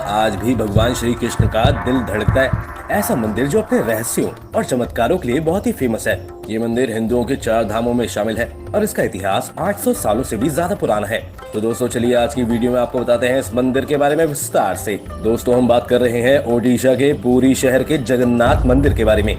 आज भी भगवान श्री कृष्ण का दिल धड़कता है। ऐसा मंदिर जो अपने रहस्यों और चमत्कारों के लिए बहुत ही फेमस है। ये मंदिर हिंदुओं के 4 धामों में शामिल है और इसका इतिहास 800 सालों से भी ज्यादा पुराना है। तो दोस्तों चलिए आज की वीडियो में आपको बताते हैं इस मंदिर के बारे में विस्तार से। दोस्तों हम बात कर रहे हैं ओडिशा के पुरी शहर के जगन्नाथ मंदिर के बारे में।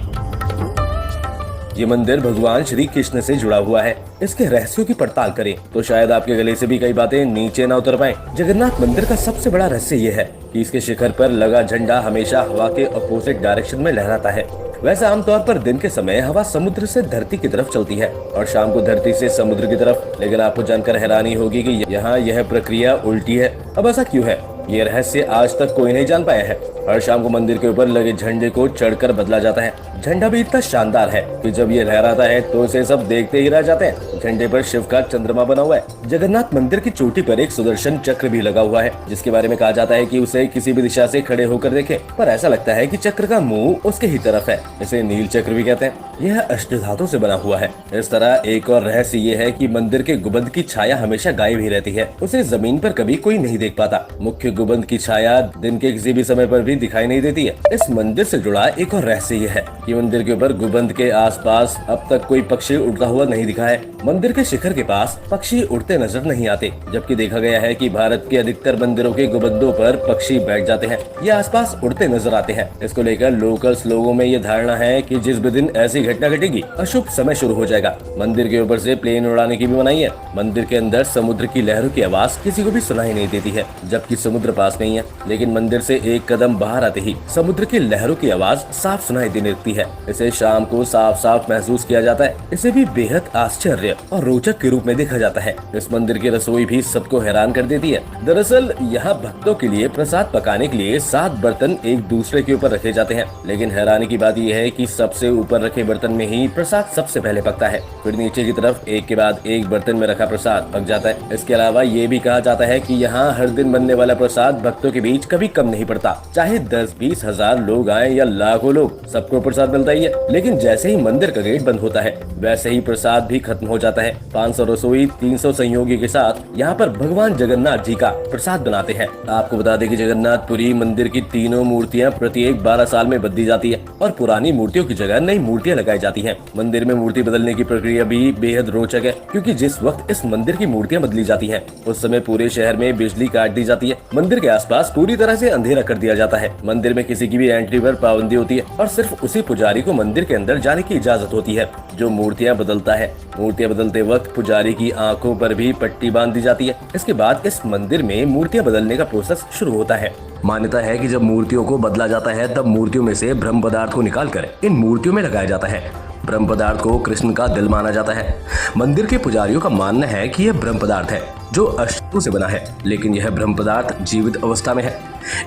ये मंदिर भगवान श्री कृष्ण से जुड़ा हुआ है। इसके रहस्यों की पड़ताल करें तो शायद आपके गले से भी कई बातें नीचे न उतर पाएं। जगन्नाथ मंदिर का सबसे बड़ा रहस्य ये है कि इसके शिखर पर लगा झंडा हमेशा हवा के अपोजिट डायरेक्शन में लहराता है। वैसे आमतौर पर दिन के समय हवा समुद्र से धरती की तरफ चलती है और शाम को धरती से समुद्र की तरफ, लेकिन आपको जानकर हैरानी होगी कि यहाँ यह प्रक्रिया उल्टी है। अब ऐसा क्यों है, ये रहस्य आज तक कोई नहीं जान पाया है। हर शाम को मंदिर के ऊपर लगे झंडे को चढ़कर बदला जाता है। झंडा भी इतना शानदार है कि जब ये लहराता है तो इसे सब देखते ही रह जाते हैं। झंडे पर शिव का चंद्रमा बना हुआ है। जगन्नाथ मंदिर की चोटी पर एक सुदर्शन चक्र भी लगा हुआ है, जिसके बारे में कहा जाता है कि उसे किसी भी दिशा से खड़े होकर देखें, पर ऐसा लगता है कि चक्र का मुंह उसके ही तरफ है। इसे नील चक्र भी कहते हैं। यह अष्टधातु से बना हुआ है। इस तरह एक और रहस्य ये है कि मंदिर के गुंबद की छाया हमेशा गायब ही रहती है। उसे जमीन पर कभी कोई नहीं देख पाता। मुख्य गुंबद की छाया दिन के किसी भी समय पर भी दिखाई नहीं देती है। इस मंदिर से जुड़ा एक और रहस्य ये है कि मंदिर के ऊपर गुंबद के आसपास अब तक कोई पक्षी उड़ता हुआ नहीं दिखा है। मंदिर के शिखर के पास पक्षी उड़ते नजर नहीं आते, जबकि देखा गया है कि भारत के अधिकतर मंदिरों के गुंबदों पर पक्षी बैठ जाते हैं या आसपास उड़ते नजर आते हैं। इसको लेकर लोकल्स लोगों में ये धारणा है कि जिस भी दिन ऐसी घटना घटेगी अशुभ समय शुरू हो जाएगा। मंदिर के ऊपर से प्लेन उड़ाने की भी मनाही है। मंदिर के अंदर समुद्र की लहरों की आवाज किसी को भी सुनाई नहीं देती है, जबकि समुद्र पास नहीं है। लेकिन मंदिर से एक कदम बाहर आते ही समुद्र की लहरों की आवाज साफ सुनाई देने लगती है। इसे शाम को साफ साफ महसूस किया जाता है। इसे भी बेहद आश्चर्य और रोचक के रूप में देखा जाता है। इस मंदिर की रसोई भी सबको हैरान कर देती है। दरअसल यहाँ भक्तों के लिए प्रसाद पकाने के लिए 7 बर्तन एक दूसरे के ऊपर रखे जाते हैं, लेकिन हैरानी की बात यह है कि सबसे ऊपर रखे बर्तन में ही प्रसाद सबसे पहले पकता है। फिर नीचे की तरफ एक के बाद एक बर्तन में रखा प्रसाद पक जाता है। इसके अलावा ये भी कहा जाता है कि यहाँ हर दिन बनने वाला प्रसाद भक्तों के बीच कभी कम नहीं पड़ता। चाहे 10-20 हजार लोग आए या लाखों लोग, सबको प्रसाद मिलता ही है। लेकिन जैसे ही मंदिर का गेट बंद होता है वैसे ही प्रसाद भी खत्म हो जाता है। 500 रसोई 300 सहयोगी के साथ यहाँ पर भगवान जगन्नाथ जी का प्रसाद बनाते हैं। आपको बता दें कि जगन्नाथपुरी मंदिर की तीनों मूर्तियाँ प्रत्येक 12 साल में बदली जाती है और पुरानी मूर्तियों की जगह नई मूर्तियाँ लगाई जाती हैं। मंदिर में मूर्ति बदलने की प्रक्रिया भी बेहद रोचक है, क्योंकि जिस वक्त इस मंदिर की मूर्तियाँ बदली जाती हैं उस समय पूरे शहर में बिजली काट दी जाती है। मंदिर के आसपास पूरी तरह से अंधेरा कर दिया जाता है। मंदिर में किसी की भी एंट्री पर पाबंदी होती है और सिर्फ उसी पुजारी को मंदिर के अंदर जाने की इजाजत होती है जो मूर्तियाँ बदलता है। मूर्तियाँ बदलते वक्त पुजारी की आंखों पर भी पट्टी बांध दी जाती है। इसके बाद इस मंदिर में मूर्तियाँ बदलने का प्रोसेस शुरू होता है। मान्यता है कि जब मूर्तियों को बदला जाता है तब मूर्तियों में से ब्रह्म पदार्थ को निकालकर इन मूर्तियों में लगाया जाता है। ब्रह्म पदार्थ को कृष्ण का दिल माना जाता है। मंदिर के पुजारियों का मानना है कि यह ब्रह्म पदार्थ है जो अष्टधातु से बना है, लेकिन यह ब्रह्म पदार्थ जीवित अवस्था में है।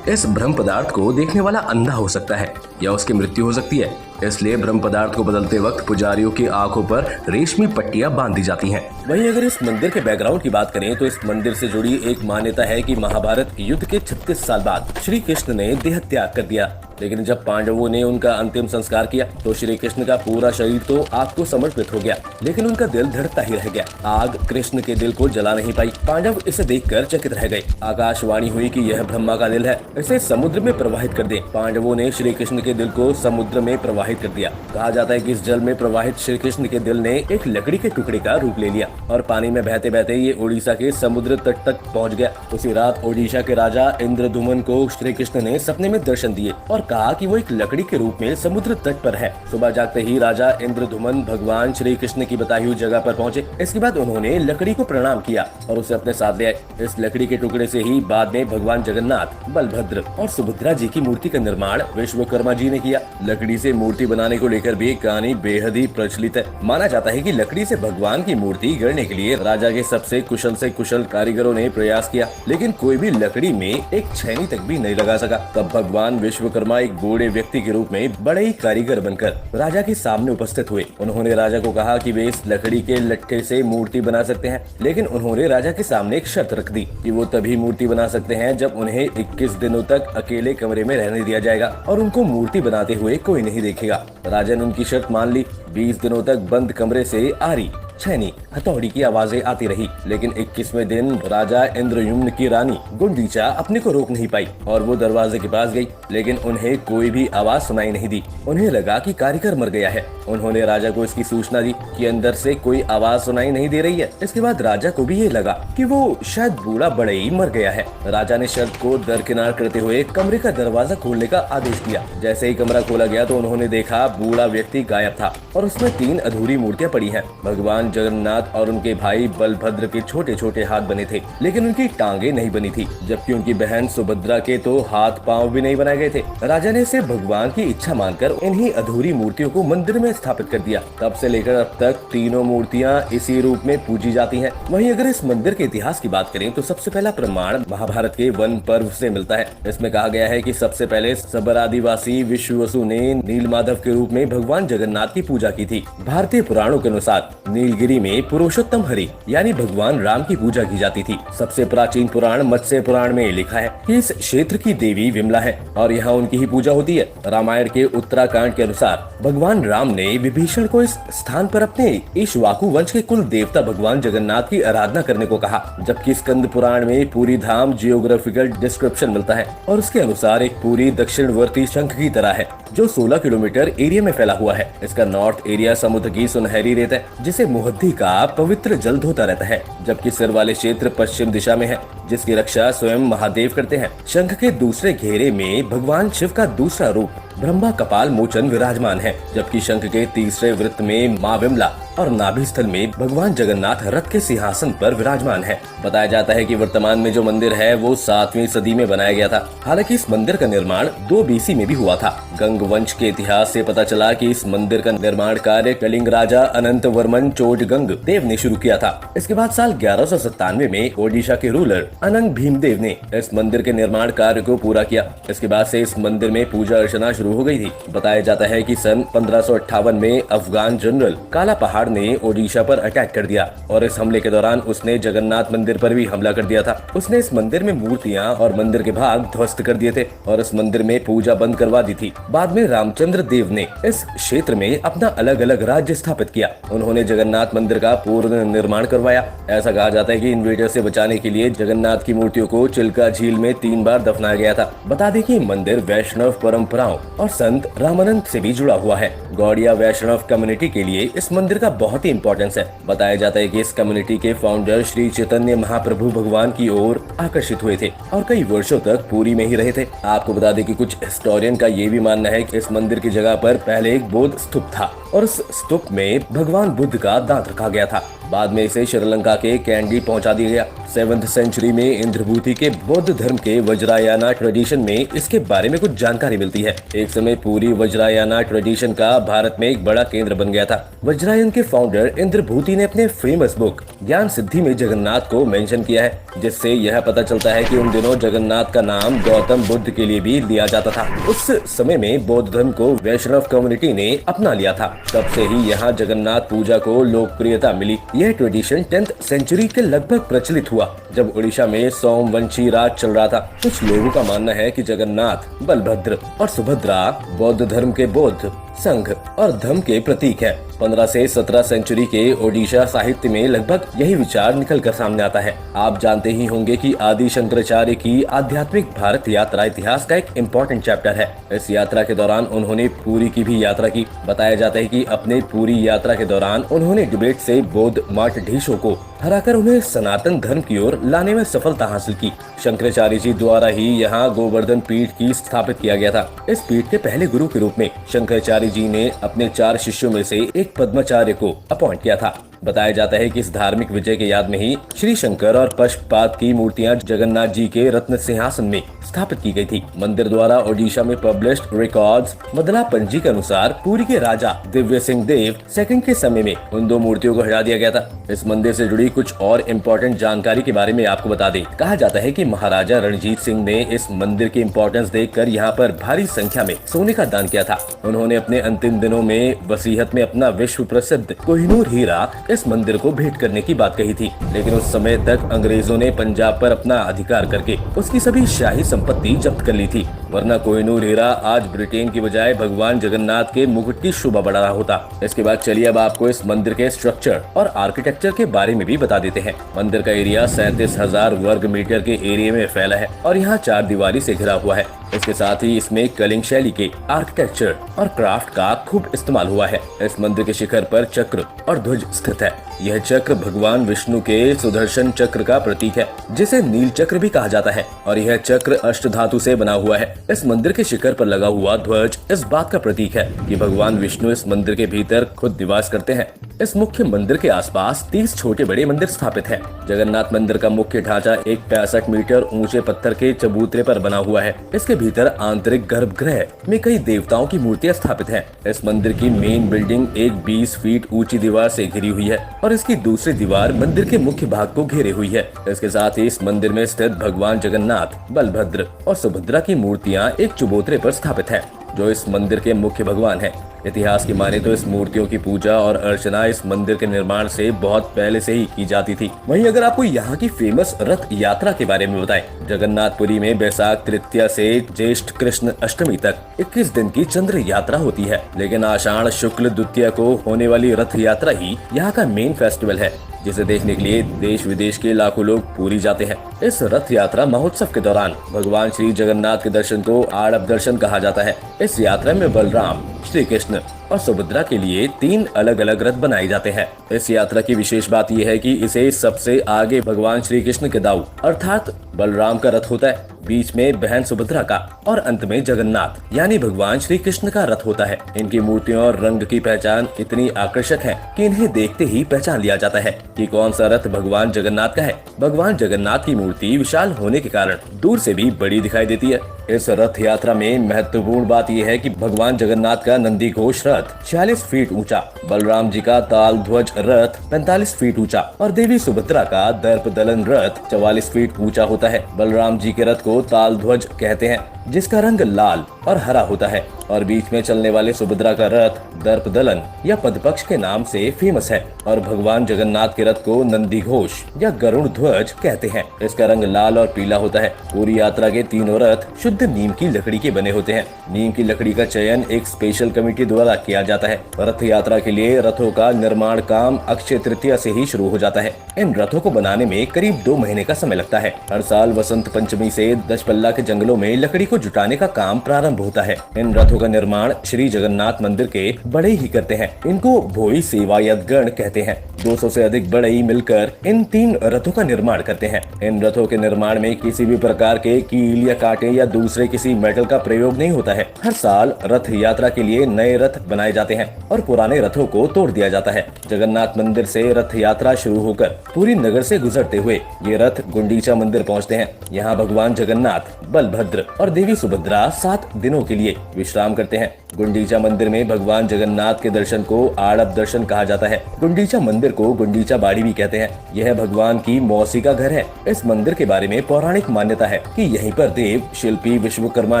इस ब्रह्म पदार्थ को देखने वाला अंधा हो सकता है या उसकी मृत्यु हो सकती है। इसलिए ब्रह्म पदार्थ को बदलते वक्त पुजारियों की आंखों पर रेशमी पट्टियां बांध दी जाती हैं। वहीं अगर इस मंदिर के बैकग्राउंड की बात करें तो इस मंदिर से जुड़ी एक मान्यता है कि महाभारत युद्ध के 36 साल बाद श्री कृष्ण ने देह त्याग कर दिया, लेकिन जब पांडवों ने उनका अंतिम संस्कार किया तो श्री कृष्ण का पूरा शरीर तो आग को समर्पित हो गया, लेकिन उनका दिल धड़कता ही रह गया। आग कृष्ण के दिल को जला नहीं पाई। पांडव इसे देखकर चकित रह गए। आकाशवाणी हुई कि यह ब्रह्मा का दिल है, इसे समुद्र में प्रवाहित कर दे। पांडवों ने श्री कृष्ण के दिल को समुद्र में प्रवाहित कर दिया। कहा जाता है कि इस जल में प्रवाहित श्री कृष्ण के दिल ने एक लकड़ी के टुकड़े का रूप ले लिया और पानी में बहते बहते ये ओडिशा के समुद्र तट तक पहुंच गया। उसी रात ओडिशा के राजा इंद्रदुमन को श्री कृष्ण ने सपने में दर्शन दिए और कहा कि वो एक लकड़ी के रूप में समुद्र तट पर है। सुबह जागते ही राजा इंद्रदुमन भगवान श्री कृष्ण की बताई हुई जगह पर पहुंचे। इसके बाद उन्होंने लकड़ी को प्रणाम किया और उसे अपने साथ ले आए। इस लकड़ी के टुकड़े से ही बाद में भगवान जगन्नाथ, बलभद्र और सुभद्रा जी की मूर्ति का निर्माण विश्वकर्मा जी ने किया। लकड़ी से मूर्ति बनाने को लेकर भी कहानी बेहद ही प्रचलित है। माना जाता है कि लकड़ी से भगवान की मूर्ति गढ़ने के लिए राजा के सबसे कुशल से कुशल कारीगरों ने प्रयास किया, लेकिन कोई भी लकड़ी में एक छेनी तक भी नहीं लगा सका। तब भगवान विश्वकर्मा एक बूढ़े व्यक्ति के रूप में बड़े ही कारीगर बनकर राजा के सामने उपस्थित हुए। उन्होंने राजा को कहा कि वे इस लकड़ी के लट्ठे से मूर्ति बना सकते हैं, लेकिन उन्होंने राजा के सामने एक शर्त रख दी कि वो तभी मूर्ति बना सकते हैं जब उन्हें 21 दिनों तक अकेले कमरे में रहने दिया जाएगा और उनको मूर्ति बनाते हुए कोई नहीं देखेगा। राजा ने उनकी शर्त मान ली। 20 दिनों तक बंद कमरे से आरी, छैनी, हथौड़ी की आवाजें आती रही, लेकिन 21वें दिन राजा इंद्रयुम्न की रानी गुंडीचा अपने को रोक नहीं पाई और वो दरवाजे के पास गई, लेकिन उन्हें कोई भी आवाज सुनाई नहीं दी। उन्हें लगा कि कारीगर मर गया है। उन्होंने राजा को इसकी सूचना दी कि अंदर से कोई आवाज सुनाई नहीं दे रही है। इसके बाद राजा को भी ये लगा कि वो शायद बूढ़ा बड़ई मर गया है। राजा ने शर्त को दरकिनार करते हुए कमरे का दरवाजा खोलने का आदेश दिया। जैसे ही कमरा खोला गया तो उन्होंने देखा बूढ़ा व्यक्ति गायब था और उसमें 3 अधूरी मूर्तियां पड़ी हैं। भगवान जगन्नाथ और उनके भाई बलभद्र के छोटे छोटे हाथ बने थे, लेकिन उनकी टांगे नहीं बनी थी, जबकि उनकी बहन सुभद्रा के तो हाथ पांव भी नहीं बनाए गए थे। राजा ने इसे भगवान की इच्छा मानकर इन्हीं अधूरी मूर्तियों को मंदिर में स्थापित कर दिया। तब से लेकर अब तक तीनों मूर्तियां इसी रूप में पूजी जाती हैं। वहीं अगर इस मंदिर के इतिहास की बात करें तो सबसे पहला प्रमाण महाभारत के वन पर्व से मिलता है। इसमें कहा गया है कि सबसे पहले सबर आदिवासी विश्ववसु ने नीलमाधव के रूप में भगवान जगन्नाथ की पूजा की थी। भारतीय पुराणों के अनुसार नीलगिरी में पुरुषोत्तम हरि यानी भगवान राम की पूजा की जाती थी। सबसे प्राचीन पुराण मत्स्य पुराण में लिखा है कि इस क्षेत्र की देवी विमला है और यहाँ उनकी ही पूजा होती है। रामायण के उत्तराखंड के अनुसार भगवान राम ने विभीषण को इस स्थान पर अपने इक्ष्वाकु वंश के कुल देवता भगवान जगन्नाथ की आराधना करने को कहा, जबकि स्कंद पुराण में पूरी धाम जियोग्राफिकल डिस्क्रिप्शन मिलता है और उसके अनुसार एक पूरी दक्षिणवर्ती शंख की तरह है जो 16 किलोमीटर एरिया में फैला हुआ है। इसका नॉर्थ एरिया समुद्र की सुनहरी रेत है जिसे मुहद्दी का पवित्र जल धोता रहता है, जबकि सिर वाले क्षेत्र पश्चिम दिशा में है जिसकी रक्षा स्वयं महादेव करते हैं। शंख के दूसरे घेरे में भगवान शिव का दूसरा रूप ब्रह्मा कपाल मोचन विराजमान है, जबकि शंख के तीसरे वृत्त में माँ विमला और नाभि स्थल में भगवान जगन्नाथ रथ के सिंहासन पर विराजमान है। बताया जाता है कि वर्तमान में जो मंदिर है वो 7वीं सदी में बनाया गया था। हालांकि इस मंदिर का निर्माण 2 BC में भी हुआ था। गंग वंश के इतिहास से पता चला कि इस मंदिर का निर्माण कार्य कलिंग राजा अनंत वर्मन चोटगंग देव ने शुरू किया था। इसके बाद साल 1197 में ओडिशा के रूलर अनंग भीमदेव ने इस मंदिर के निर्माण कार्य को पूरा किया। इसके बाद से इस मंदिर में पूजा अर्चना शुरू हो गई थी। बताया जाता है कि सन 1558 में अफगान जनरल काला पहाड़ ने ओडिशा पर अटैक कर दिया और इस हमले के दौरान उसने जगन्नाथ मंदिर पर भी हमला कर दिया था। उसने इस मंदिर में मूर्तियां और मंदिर के भाग ध्वस्त कर दिए थे और इस मंदिर में पूजा बंद करवा दी थी। बाद में रामचंद्र देव ने इस क्षेत्र में अपना अलग अलग राज्य स्थापित किया। उन्होंने जगन्नाथ मंदिर का पूर्ण निर्माण करवाया। ऐसा कहा जाता है कि इन्वेडर से बचाने के लिए जगन्नाथ की मूर्तियों को चिल्का झील में 3 बार दफनाया गया था। बता दें कि मंदिर वैष्णव परंपराओं और संत रामानंद से भी जुड़ा हुआ है। गौड़िया वैष्णव कम्युनिटी के लिए इस मंदिर का बहुत ही इम्पोर्टेंस है। बताया जाता है कि इस कम्युनिटी के फाउंडर श्री चैतन्य महाप्रभु भगवान की ओर आकर्षित हुए थे और कई वर्षों तक पुरी में ही रहे थे। आपको बता दें कि कुछ हिस्टोरियन का ये भी मानना है कि इस मंदिर की जगह पर पहले एक बौद्ध स्तूप था और उस स्तूप में भगवान बुद्ध का दांत रखा गया था। बाद में इसे श्रीलंका के कैंडी पहुंचा दिया गया। 7th सेंचुरी में इंद्रभूति के बौद्ध धर्म के वज्रायना ट्रेडिशन में इसके बारे में कुछ जानकारी मिलती है। एक समय पूरी वज्रायना ट्रेडिशन का भारत में एक बड़ा केंद्र बन गया था। वज्रायन के फाउंडर इंद्रभूति ने अपने फेमस बुक ज्ञान सिद्धि में जगन्नाथ को मेंशन किया है, जिससे यह पता चलता है कि उन दिनों जगन्नाथ का नाम गौतम बुद्ध के लिए भी लिया जाता था। उस समय में बौद्ध धर्म को वैष्णव कम्युनिटी ने अपना लिया था। तब से ही यहाँ जगन्नाथ पूजा को लोकप्रियता मिली। यह ट्रेडिशन 10th सेंचुरी के लगभग प्रचलित हुआ जब उड़ीसा में सोमवंशी राज चल रहा था। कुछ लोगों का मानना है कि जगन्नाथ, बलभद्र और सुभद्रा बौद्ध धर्म के बौद्ध संघ और धर्म के प्रतीक है। 15 से 17 सेंचुरी के ओडिशा साहित्य में लगभग यही विचार निकल कर सामने आता है। आप जानते ही होंगे कि आदि शंकराचार्य की आध्यात्मिक भारत यात्रा इतिहास का एक इम्पोर्टेंट चैप्टर है। इस यात्रा के दौरान उन्होंने पुरी की भी यात्रा की। बताया जाता है कि अपने पूरी यात्रा के दौरान उन्होंने डिबेट से बौद्ध मठाधीशों को हराकर उन्हें सनातन धर्म की ओर लाने में सफलता हासिल की। शंकराचार्य जी द्वारा ही यहाँ गोवर्धन पीठ की स्थापित किया गया था। इस पीठ के पहले गुरु के रूप में शंकराचार्य जी ने अपने 4 शिष्यों में से एक पद्माचार्य को अपॉइंट किया था। बताया जाता है कि इस धार्मिक विजय के याद में ही श्री शंकर और पशुपात की मूर्तियां जगन्नाथ जी के रत्न सिंहासन में स्थापित की गई थी। मंदिर द्वारा ओडिशा में पब्लिश्ड रिकॉर्ड्स मदला पंजी के अनुसार पुरी के राजा दिव्य सिंह देव सेकंड के समय में उन 2 मूर्तियों को हटा दिया गया था। इस मंदिर से जुड़ी कुछ और इम्पोर्टेंट जानकारी के बारे में आपको बता दें। कहा जाता है कि महाराजा रणजीत सिंह ने इस मंदिर की इम्पोर्टेंस देखकर यहाँ पर भारी संख्या में सोने का दान किया था। उन्होंने अपने अंतिम दिनों में वसीयत में अपना विश्व प्रसिद्ध कोहिनूर हीरा इस मंदिर को भेंट करने की बात कही थी, लेकिन उस समय तक अंग्रेजों ने पंजाब पर अपना अधिकार करके उसकी सभी शाही संपत्ति जब्त कर ली थी, वरना कोहिनूर हीरा आज ब्रिटेन की बजाय भगवान जगन्नाथ के मुकुट की शोभा बढ़ा रहा होता। इसके बाद चलिए अब आपको इस मंदिर के स्ट्रक्चर और आर्किटेक्चर के बारे में भी बता देते हैं। मंदिर का एरिया 37,000 वर्ग मीटर के एरिया में फैला है और यहाँ 4 दीवारी से घिरा हुआ है। इसके साथ ही इसमें कलिंग शैली के आर्किटेक्चर और क्राफ्ट का खूब इस्तेमाल हुआ है। इस मंदिर के शिखर पर चक्र और ध्वज स्थित है। यह चक्र भगवान विष्णु के सुदर्शन चक्र का प्रतीक है, जिसे नील चक्र भी कहा जाता है, और यह चक्र अष्टधातु से बना हुआ है। इस मंदिर के शिखर पर लगा हुआ ध्वज इस बात का प्रतीक है कि भगवान विष्णु इस मंदिर के भीतर खुद निवास करते हैं। इस मुख्य मंदिर के आसपास 30 छोटे बड़े मंदिर स्थापित हैं। जगन्नाथ मंदिर का मुख्य ढांचा एक 65 मीटर ऊंचे पत्थर के चबूतरे पर बना हुआ है। इसके भीतर आंतरिक गर्भगृह में कई देवताओं की मूर्तियां स्थापित हैं। इस मंदिर की मेन बिल्डिंग एक 20 फीट ऊंची दीवार से घिरी हुई है और इसकी दूसरी दीवार मंदिर के मुख्य भाग को घेरे हुई है। इसके साथ ही इस मंदिर में स्थित भगवान जगन्नाथ, बलभद्र और सुभद्रा की मूर्तियां एक चबूतरे पर स्थापित है, जो इस मंदिर के मुख्य भगवान हैं। इतिहास की माने तो इस मूर्तियों की पूजा और अर्चना इस मंदिर के निर्माण से बहुत पहले से ही की जाती थी। वहीं अगर आपको यहाँ की फेमस रथ यात्रा के बारे में बताएं, जगन्नाथपुरी में बैसाख तृतीया से ज्येष्ठ कृष्ण अष्टमी तक 21 दिन की चंद्र यात्रा होती है, लेकिन आषाढ़ शुक्ल द्वितीया को होने वाली रथ यात्रा ही यहाँ का मेन फेस्टिवल है, जिसे देखने के लिए देश विदेश के लाखों लोग पुरी जाते हैं। इस रथ यात्रा महोत्सव के दौरान भगवान श्री जगन्नाथ के दर्शन को आड़प दर्शन कहा जाता है। इस यात्रा में बलराम, श्री कृष्ण और सुभद्रा के लिए 3 अलग अलग रथ बनाए जाते हैं। इस यात्रा की विशेष बात यह है कि इसे सबसे आगे भगवान श्री कृष्ण के दाऊ अर्थात बलराम का रथ होता है, बीच में बहन सुभद्रा का और अंत में जगन्नाथ यानी भगवान श्री कृष्ण का रथ होता है। इनकी मूर्तियों और रंग की पहचान इतनी आकर्षक है कि इन्हें देखते ही पहचान लिया जाता है कि कौन सा रथ भगवान जगन्नाथ का है। भगवान जगन्नाथ की मूर्ति विशाल होने के कारण दूर से भी बड़ी दिखाई देती है। इस रथ यात्रा में महत्वपूर्ण बात यह है कि भगवान जगन्नाथ का नंदी घोष रथ 46 फीट ऊंचा, बलराम जी का ताल ध्वज रथ 45 फीट ऊंचा और देवी सुभद्रा का दर्प दलन रथ 44 फीट ऊंचा होता है। बलराम जी के रथ को ताल ध्वज कहते हैं, जिसका रंग लाल और हरा होता है, और बीच में चलने वाले सुभद्रा का रथ दर्प दलन या पदपक्ष के नाम से फेमस है, और भगवान जगन्नाथ के रथ को नंदी घोष या गरुड़ ध्वज कहते हैं। इसका रंग लाल और पीला होता है। पूरी यात्रा के तीनों रथ शुद्ध नीम की लकड़ी के बने होते हैं। नीम की लकड़ी का चयन एक स्पेशल कमेटी द्वारा किया जाता है। रथ यात्रा के लिए रथों का निर्माण काम अक्षय तृतीया से ही शुरू हो जाता है। इन रथों को बनाने में करीब 2 महीने का समय लगता है। हर साल वसंत पंचमी से दशपल्ला के जंगलों में लकड़ी को जुटाने का काम प्रारंभ होता है। इन रथों का निर्माण श्री जगन्नाथ मंदिर के बड़े ही करते हैं। इनको भोई सेवायत गण कहते हैं। 200 से अधिक बढ़ई मिलकर इन 3 रथों का निर्माण करते हैं। इन रथों के निर्माण में किसी भी प्रकार के कील या कांटे या दूसरे किसी मेटल का प्रयोग नहीं होता है। हर साल रथ यात्रा के लिए नए रथ बनाए जाते हैं और पुराने रथों को तोड़ दिया जाता है। जगन्नाथ मंदिर से रथ यात्रा शुरू होकर पूरी नगर से गुजरते हुए ये रथ गुंडीचा मंदिर पहुंचते हैं। यहाँ भगवान जगन्नाथ, बलभद्र और देवी सुभद्रा 7 दिनों के लिए विश्राम करते हैं। गुंडीचा मंदिर में भगवान जगन्नाथ के दर्शन को आड़प दर्शन कहा जाता है। गुंडीचा मंदिर को गुंडीचा बाड़ी भी कहते हैं। यह भगवान की मौसी का घर है। इस मंदिर के बारे में पौराणिक मान्यता है कि यहीं पर देव शिल्पी विश्वकर्मा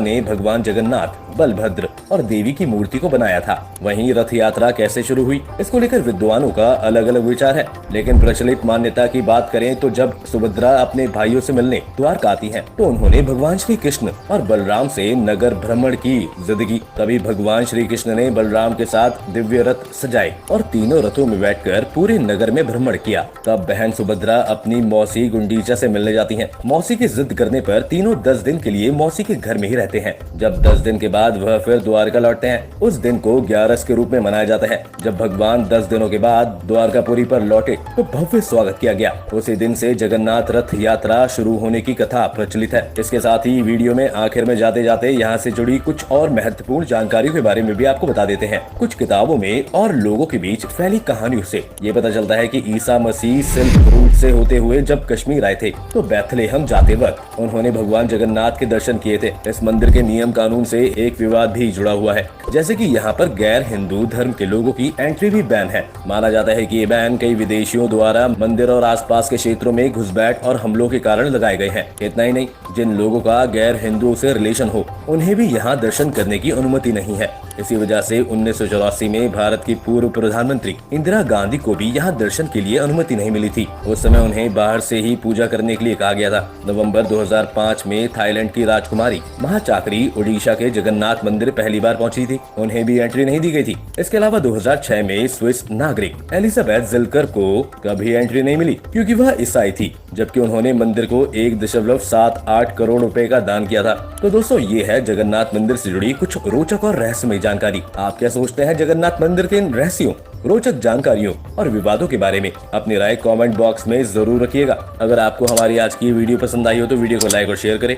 ने भगवान जगन्नाथ, बलभद्र और देवी की मूर्ति को बनाया था। वहीं रथ यात्रा कैसे शुरू हुई, इसको लेकर विद्वानों का अलग अलग विचार है, लेकिन प्रचलित मान्यता की बात करें तो जब सुभद्रा अपने भाइयों से मिलने द्वारका आती हैं, तो उन्होंने भगवान श्री कृष्ण और बलराम से नगर भ्रमण की जिद की। तभी भगवान श्री कृष्ण ने बलराम के साथ दिव्य रथ सजाए और तीनों रथों में बैठकर पूरे नगर में भ्रमण किया। तब बहन सुभद्रा अपनी मौसी गुंडीचा से मिलने जाती हैं। मौसी की जिद करने पर तीनों 10 दिन के लिए मौसी के घर में ही रहते हैं। जब 10 दिन के बाद वह फिर द्वारका लौटते हैं। उस दिन को 11 के रूप में मनाया जाता है। जब भगवान 10 दिनों के बाद द्वारकापुरी पर लौटे तो भव्य स्वागत किया गया। उसी दिन से जगन्नाथ रथ यात्रा शुरू होने की कथा प्रचलित है। इसके साथ ही वीडियो में आखिर में जाते जाते यहाँ से जुड़ी कुछ और महत्वपूर्ण जानकारियों के बारे में भी आपको बता देते हैं। कुछ किताबों में और लोगों के बीच फैली कहानियों से ये पता चलता है कि ईसा मसीह सिल्क रूट से होते हुए जब कश्मीर आए थे तो बैथलेहम जाते वक्त उन्होंने भगवान जगन्नाथ के दर्शन किए थे। इस मंदिर के नियम कानून से एक विवाद भी जुड़ा हुआ है, जैसे कि यहाँ पर गैर हिंदू धर्म के लोगों की एंट्री भी बैन है। माना जाता है कि ये बैन कई विदेशियों द्वारा मंदिर और आसपास के क्षेत्रों में घुसपैठ और हमलों के कारण लगाए गए हैं। इतना ही नहीं, जिन लोगों का गैर हिंदुओं से रिलेशन हो उन्हें भी यहाँ दर्शन करने की अनुमति नहीं है। इसी वजह से 1984 में भारत की पूर्व प्रधानमंत्री इंदिरा गांधी को भी यहाँ दर्शन के लिए अनुमति नहीं मिली थी। उस समय उन्हें बाहर से ही पूजा करने के लिए कहा गया था। नवंबर 2005 में थाईलैंड की राजकुमारी महाचाकरी ओडिशा के जगन्नाथ मंदिर पहली बार पहुंची थी, उन्हें भी एंट्री नहीं दी गई थी। इसके अलावा 2006 में स्विस नागरिक एलिजाबेथ जिलकर को कभी एंट्री नहीं मिली क्योंकि वह ईसाई थी, जबकि उन्होंने मंदिर को 1.78 करोड़ रुपए का दान किया था। तो दोस्तों, ये है जगन्नाथ मंदिर से जुड़ी कुछ रोचक और रहस्यमय जानकारी। आप क्या सोचते हैं जगन्नाथ मंदिर के इन रहस्यों, रोचक जानकारियों और विवादों के बारे में? अपनी राय कमेंट बॉक्स में जरूर रखिएगा। अगर आपको हमारी आज की वीडियो पसंद आई हो तो वीडियो को लाइक और शेयर करें।